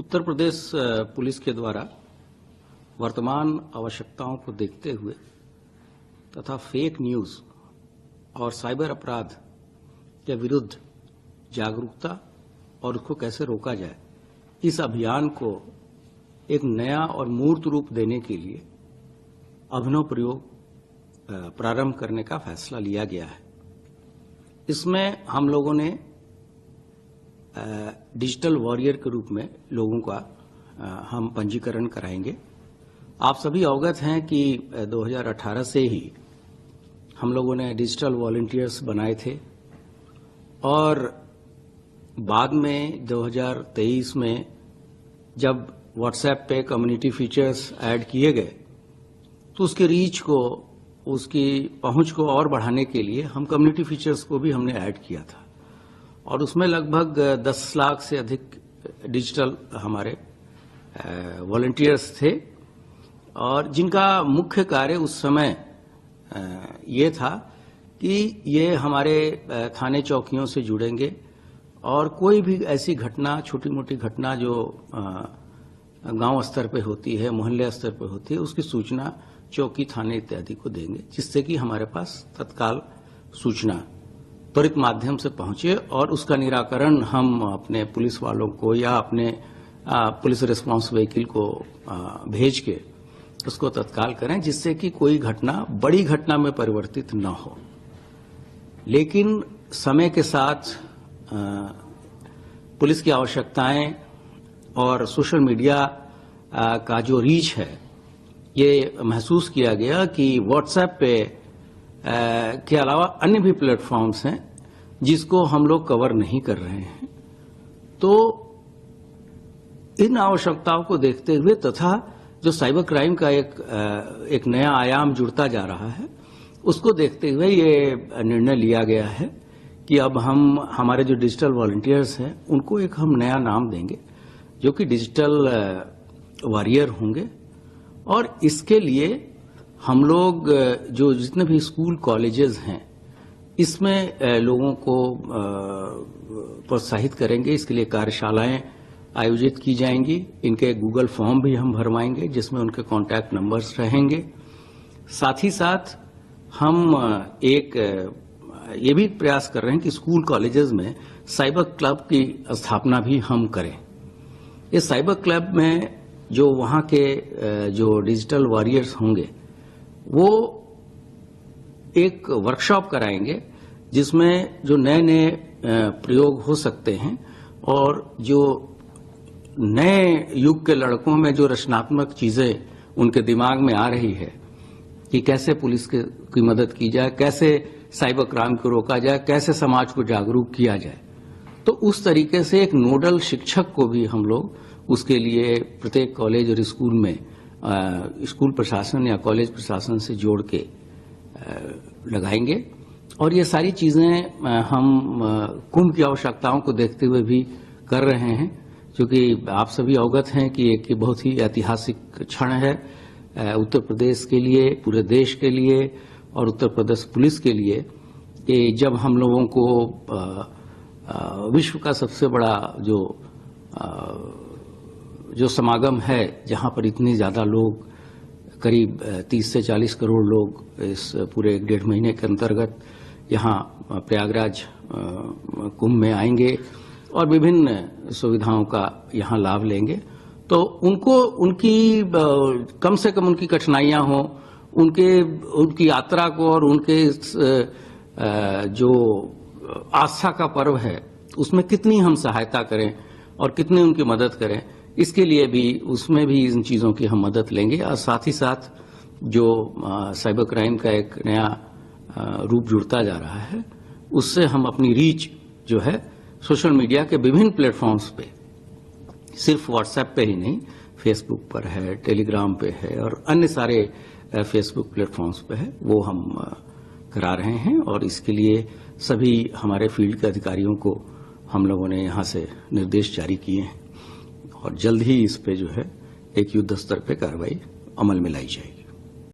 Uttar Pradesh police के द्वारा वर्तमान आवश्यकताओं को देखते हुए तथा फेक न्यूज और साइबर अपराध के विरुद्ध जागरूकता और उसको कैसे रोका जाए, इस अभियान को एक नया और मूर्त रूप देने के लिए अभिनव प्रयोग प्रारंभ करने का फैसला लिया गया है। इसमें हम लोगों ने डिजिटल वॉरियर के रूप में लोगों का हम पंजीकरण कराएंगे। आप सभी अवगत हैं कि 2018 से ही हम लोगों ने डिजिटल वॉलंटियर्स बनाए थे और बाद में 2023 में जब व्हाट्सएप पे कम्युनिटी फीचर्स ऐड किए गए तो उसके रीच को, उसकी पहुंच को और बढ़ाने के लिए हम कम्युनिटी फीचर्स को भी हमने ऐड किया था और उसमें लगभग 10 लाख से अधिक डिजिटल हमारे वॉलंटियर्स थे और जिनका मुख्य कार्य उस समय ये था कि ये हमारे थाने चौकियों से जुड़ेंगे और कोई भी ऐसी घटना, छोटी मोटी घटना जो गांव स्तर पे होती है, मोहल्ले स्तर पे होती है, उसकी सूचना चौकी, थाने इत्यादि को देंगे, जिससे कि हमारे पास तत्काल सूचना त्वरित माध्यम से पहुंचे और उसका निराकरण हम अपने पुलिस वालों को या अपने पुलिस रिस्पांस व्हीकल को भेज के उसको तत्काल करें, जिससे कि कोई घटना बड़ी घटना में परिवर्तित न हो। लेकिन समय के साथ पुलिस की आवश्यकताएं और सोशल मीडिया का जो रीच है, ये महसूस किया गया कि व्हाट्सएप पे के अलावा अन्य भी प्लेटफॉर्म्स हैं जिसको हम लोग कवर नहीं कर रहे हैं। तो इन आवश्यकताओं को देखते हुए तथा जो साइबर क्राइम का एक नया आयाम जुड़ता जा रहा है, उसको देखते हुए ये निर्णय लिया गया है कि अब हम हमारे जो डिजिटल वॉलंटियर्स हैं उनको एक हम नया नाम देंगे जो कि डिजिटल वॉरियर होंगे। और इसके लिए हम लोग जो जितने भी स्कूल कॉलेजेस हैं इसमें लोगों को प्रोत्साहित करेंगे। इसके लिए कार्यशालाएं आयोजित की जाएंगी। इनके गूगल फॉर्म भी हम भरवाएंगे जिसमें उनके कॉन्टैक्ट नंबर्स रहेंगे। साथ ही साथ हम एक ये भी प्रयास कर रहे हैं कि स्कूल कॉलेजेस में साइबर क्लब की स्थापना भी हम करें। इस साइबर क्लब में जो वहां के जो डिजिटल वॉरियर्स होंगे वो एक वर्कशॉप कराएंगे जिसमें जो नए नए प्रयोग हो सकते हैं और जो नए युग के लड़कों में जो रचनात्मक चीजें उनके दिमाग में आ रही है कि कैसे पुलिस की मदद की जाए, कैसे साइबर क्राइम को रोका जाए, कैसे समाज को जागरूक किया जाए। तो उस तरीके से एक नोडल शिक्षक को भी हम लोग उसके लिए प्रत्येक कॉलेज और स्कूल में स्कूल प्रशासन या कॉलेज प्रशासन से जोड़ के लगाएंगे। और ये सारी चीजें हम कुंभ की आवश्यकताओं को देखते हुए भी कर रहे हैं, क्योंकि आप सभी अवगत हैं कि एक बहुत ही ऐतिहासिक क्षण है उत्तर प्रदेश के लिए, पूरे देश के लिए और उत्तर प्रदेश पुलिस के लिए कि जब हम लोगों को विश्व का सबसे बड़ा जो समागम है, जहां पर इतने ज्यादा लोग, करीब 30 से 40 करोड़ लोग इस पूरे 1.5 महीने के अंतर्गत यहां प्रयागराज कुंभ में आएंगे और विभिन्न सुविधाओं का यहां लाभ लेंगे, तो उनको उनकी कम से कम उनकी कठिनाइयां हो, उनकी यात्रा को और उनके जो आस्था का पर्व है उसमें कितनी हम सहायता करें और कितनी उनकी मदद करें, इसके लिए भी उसमें भी इन चीजों की हम मदद लेंगे। और साथ ही साथ जो साइबर क्राइम का एक नया रूप जुड़ता जा रहा है, उससे हम अपनी रीच जो है सोशल मीडिया के विभिन्न प्लेटफॉर्म्स पे, सिर्फ व्हाट्सएप पे ही नहीं, फेसबुक पर है, टेलीग्राम पे है और अन्य सारे फेसबुक प्लेटफॉर्म्स पे है, वो हम करा रहे हैं। और इसके लिए सभी हमारे फील्ड के अधिकारियों को हम लोगों ने यहाँ से निर्देश जारी किए हैं और जल्द ही इस पे जो है एक युद्ध स्तर पे कार्रवाई अमल में लाई जाएगी।